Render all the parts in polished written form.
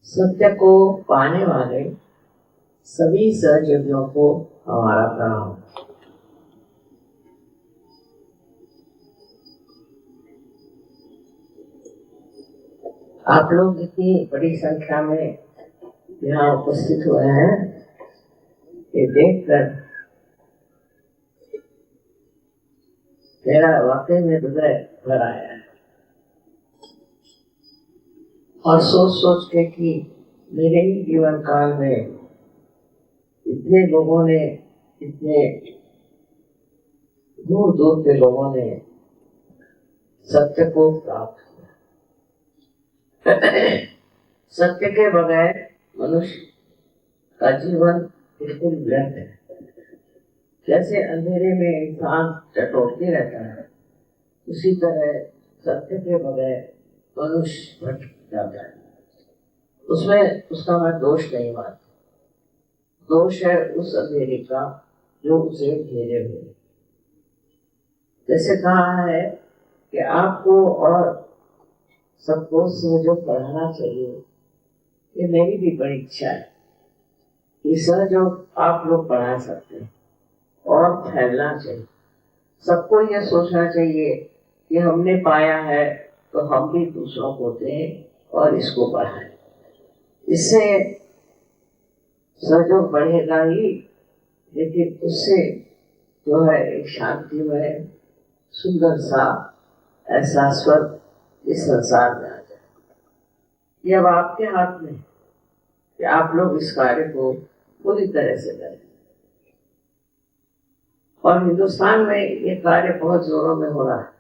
सत्य को पाने वाले सभी सहयोगियों को हमारा प्रणाम। आप लोग इतनी बड़ी संख्या में यहाँ उपस्थित हुए हैं, ये देखकर मेरा वाकई में हृदय भर आया है और सोच सोच के कि मेरे ही जीवन काल में इतने लोगों ने, इतने दूर दूर के लोगों ने सत्य को प्राप्त किया। सत्य के बगैर मनुष्य का जीवन बिल्कुल व्यर्थ है। जैसे अंधेरे में इंसान टटोलते रहता है, उसी तरह सत्य के बगैर मनुष्य भटक जाता है। उसमें उसका मैं दोष नहीं मानता। दोष है उस अंधेरे का जो उसे घेरे हुए। जैसे कहा है कि आपको और सबको सहयोग पढ़ाना चाहिए, ये मेरी भी बड़ी इच्छा है कि सहयोग आप लोग पढ़ा सकते हैं और फैलना चाहिए। सबको ये सोचना चाहिए कि हमने पाया है तो हम भी दूसरों को दें और इसको बढ़ाएं। इससे सहयोग बढ़ेगा ही, लेकिन उससे जो है एक शांतिमय सुंदर सा ऐसा स्वर्ग इस संसार में आ जाए। ये अब आपके हाथ में कि आप लोग इस कार्य को पूरी तरह से करें। और हिंदुस्तान में ये कार्य बहुत जोरों में हो रहा है।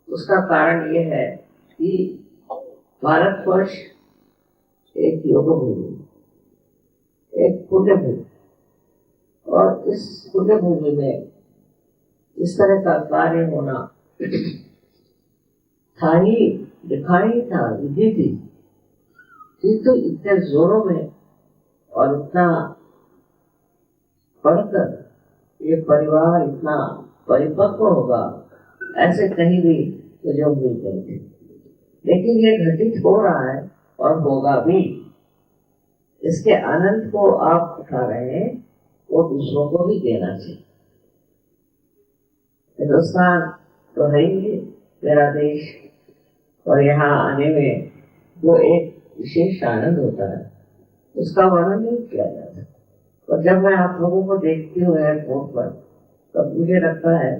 उसका कारण ये है कि भारतवर्ष एक योग भूमि, एक पुण्य भूमि, और इस पुण्य भूमि में इस तरह का कार्य होना था ही, दिखाई था, विधि थी, किंतु इतने जोरों में और इतना पढ़कर ये परिवार इतना परिपक्व होगा, ऐसे कहीं भी मुझे उम्मीद नहीं थी। लेकिन ये घटित हो रहा है और होगा भी। इसके आनंद को आप उठा रहे हैं, वो दूसरों को भी देना चाहिए। हिंदुस्तान तो है ही मेरा देश, और यहाँ आने में जो एक विशेष आनंद होता है उसका वर्णन नहीं किया जाता। और जब मैं आप लोगों को देखती हूँ एयरपोर्ट पर, तब मुझे लगता है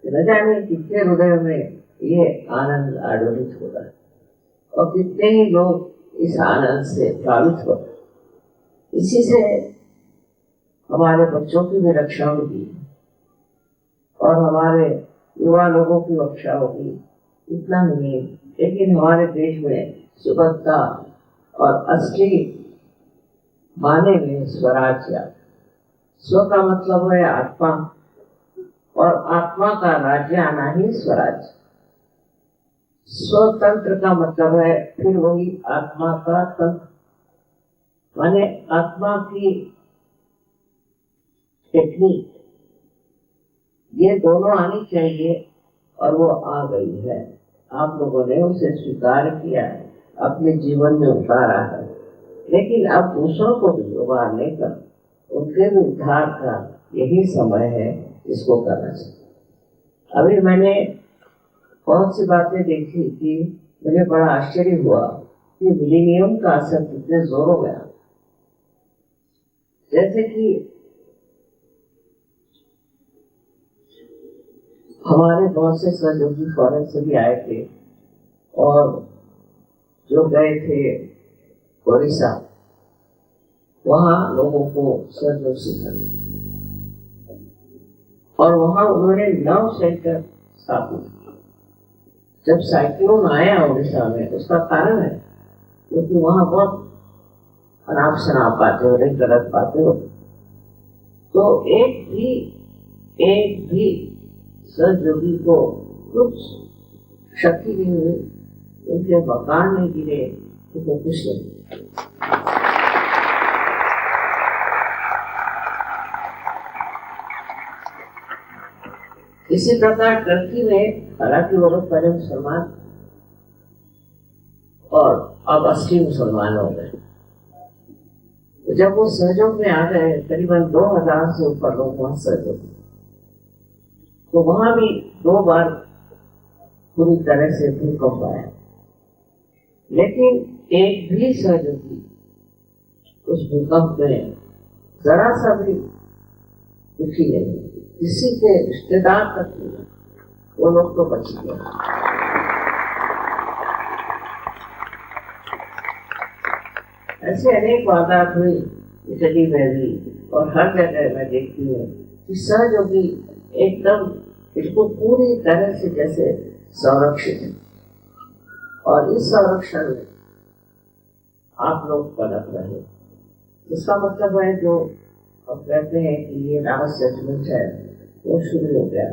कि न जाने कितने हृदय में ये आनंद आडोलित होता है और कितने ही लोग इस आनंद से प्रभावित होते हैं। इसी से हमारे बच्चों की भी रक्षा होगी और हमारे युवा लोगों की रक्षा होगी। इतना ही नहीं, लेकिन हमारे देश में सुबहता और असली माने में स्वराज्य। स्व का मतलब है आत्मा, और आत्मा का राज्य आना ही स्वराज्य। स्वतंत्र का मतलब है फिर वही आत्मा का तंत्र, माने आत्मा की टेक्निक। ये दोनों आनी चाहिए और वो आ गई है। आप लोगों ने उसे स्वीकार किया है, अपने जीवन में उतारा है। लेकिन अब दूसरों को भी उबारने का, उनके भी उद्धार का यही समय है, इसको करना चाहिए। अभी मैंने बहुत सी बातें देखी कि मुझे बड़ा आश्चर्य हुआ कि मिलेनियम का असर कितने जोरों में आ। जैसे कि हमारे बहुत से सहयोगी फॉरेन से भी आए थे और जो गए थे ओडिशा, वहाँ लोगों को सहयोग सिखाया और वहाँ उन्होंने 9 सेंटर स्थापित किए। जब साइक्लोन आया ओडिशा में, उसका कारण है क्योंकि वहाँ बहुत अनाप शनाप बातें हो रही, गलत बातें हो रही। तो एक भी सहयोगी को कुछ क्षति नहीं हुई, उनके मकान नहीं गिरे, उनको कुछ नहीं। इसी प्रकार टर्की में, हालांकि वो लोग पहले मुसलमान और अब 80 मुसलमान हो गए। तो जब वो सहयोग में आ गए, करीबन 2000 से ऊपर लोग वहां सहयोग, तो वहां भी 2 बार पूरी तरह से भूकंप आया, लेकिन एक भी सहयोगी उस भूकंप में जरा सा भी दुखी नहीं, किसी के रिश्तेदार तक नहीं, वो लोग तो बच गए। ऐसे अनेक वारदात हुई इटली में भी, और हर जगह मैं देखती हूँ कि सहयोगी एकदम इसको पूरी तरह से जैसे संरक्षित है, और इस संरक्षण में आप लोग पलट रहे। इसका मतलब है जो अब कहते हैं कि ये राहत सेटलमेंट है वो शुरू हो गया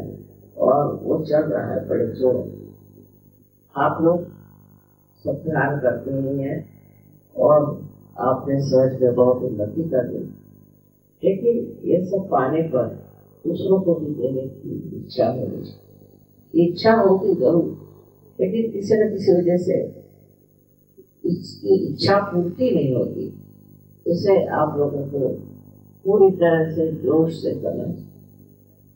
और वो चल रहा है बड़े जोर। आप लोग सब ध्यान करते ही हैं और आपने सहज में बहुत उन्नति कर ली, लेकिन ये सब पाने पर दूसरों को भी देने की इच्छा होनी चाहिए। इच्छा होगी जरूर, लेकिन किसी न किसी वजह से इसकी इच्छा पूर्ति नहीं होती। इसे आप लोगों को पूरी तरह से जोश से करना चाहिए।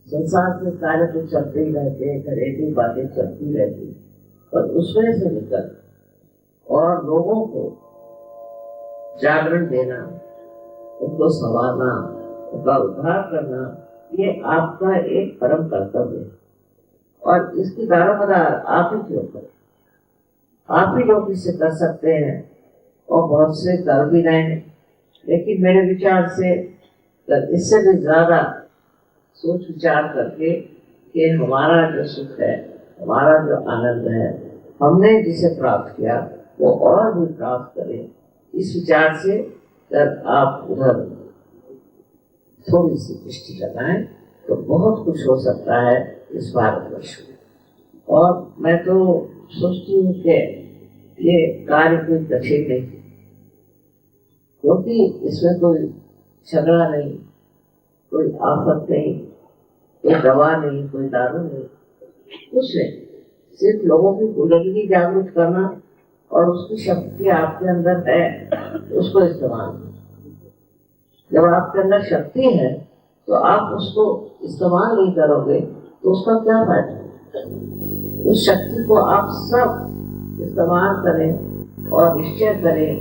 संसार के कार्य तो चलते ही रहते हैं, घरेलू बातें चलती रहती, पर उसमें से निकल और लोगों को जागरण देना, उनको संवारना, उनका उद्धार करना, ये आपका एक परम कर्तव्य है। और इसकी दारोमदार आप ही क्यों करें? आप ही लोग इसे कर सकते हैं और बहुत से कर भी रहे हैं, लेकिन मेरे विचार से इससे भी ज्यादा सोच विचार करके कि हमारा जो सुख है, हमारा जो आनंद है, हमने जिसे प्राप्त किया वो और भी प्राप्त करें, इस विचार से जब आप उधर थोड़ी सी दृष्टि लगाएं तो बहुत कुछ हो सकता है इस भारतवर्ष में। और मैं तो सोचती हूँ कि ये कार्य कोई कठिन नहीं, क्योंकि इसमें कोई झगड़ा नहीं, कोई आफत नहीं, कोई दवा नहीं, कोई दारू नहीं, कुछ नहीं। सिर्फ लोगों की बुलंदी जागरूक करना और उसकी शक्ति आपके अंदर है, उसको इस्तेमाल करें। जब आपके अंदर शक्ति है तो आप उसको इस्तेमाल नहीं करोगे तो उसका क्या फायदा? उस शक्ति को आप सब इस्तेमाल करें और निश्चय करें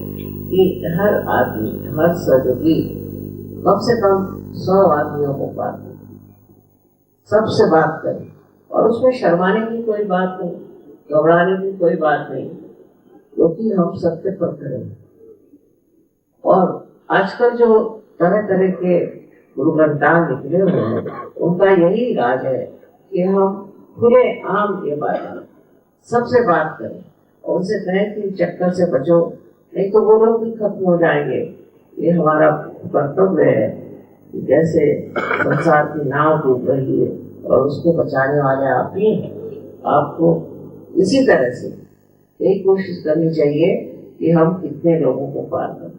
कि हर आदमी, हर सहयोगी कम से कम 100 आदमियों को बात करें, सबसे बात करें, और उसमें शर्माने की कोई बात नहीं, घबराने की कोई बात नहीं, क्योंकि हम सत्य पर करें। और आजकल जो तरह तरह के गुरु ग्रंथान निकले हुए हैं, उनका यही इलाज है कि हम खुले आम ये बात सबसे बात करें और उनसे कहें कि चक्कर से बचो, नहीं तो वो लोग भी खत्म हो जाएंगे। ये हमारा कर्तव्य है कि जैसे संसार की नाव डूब रही है और उसको बचाने वाले आप ही हैं, आपको इसी तरह से एक कोशिश करनी चाहिए कि हम कितने लोगों को पार करें।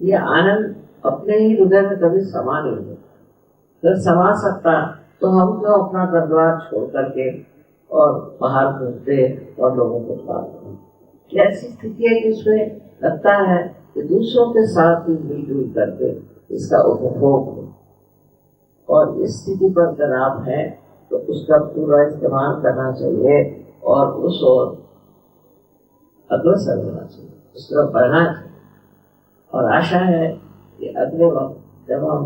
ये आनंद अपने ही हृदय में कभी समा नहीं है। अगर समा सकता तो हम क्यों अपना घर द्वार छोड़ करके और बाहर घूमते और लोगों को पार करें। ऐसी स्थिति है कि उसमें लगता है कि दूसरों के साथ भी मिलजुल करके इसका उपभोग हो, और इस स्थिति पर अगर आप हैं तो उसका पूरा इस्तेमाल करना चाहिए और उस ओर अग्रसर होना चाहिए, उस तरफ बढ़ना चाहिए। और आशा है कि अगले वक्त जब हम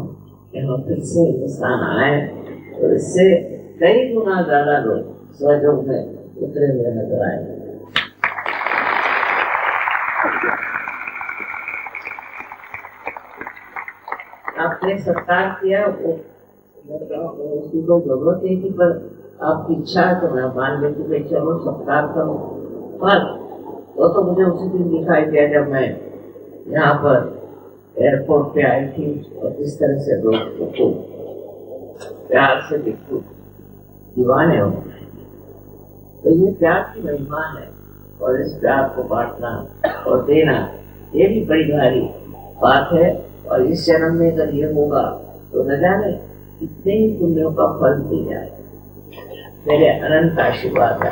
यहाँ फिर से हिंदुस्तान आए तो इससे कई गुना ज्यादा लोग सहयोग में उतरे हुए नजर आएंगे। आपने सत्कार किया, उसकी कोई जरूरत नहीं थी, पर आपकी इच्छा है तो मैं मान लेती कि चलो सत्कार करो। पर वो तो मुझे उसी दिन दिखाई दिया जब मैं यहाँ पर एयरपोर्ट पे आई थी और इस तरह से लोग को प्यार से बिल्कुल दीवाने हो गए। तो ये प्यार की महिमा है, और इस प्यार को बांटना और देना ये भी बड़ी भारी बात है। और इस जन्म में अगर ये होगा तो न जाने कितने ही पुण्यों का फल मिल जाए। मेरे अनंत आशीर्वाद है।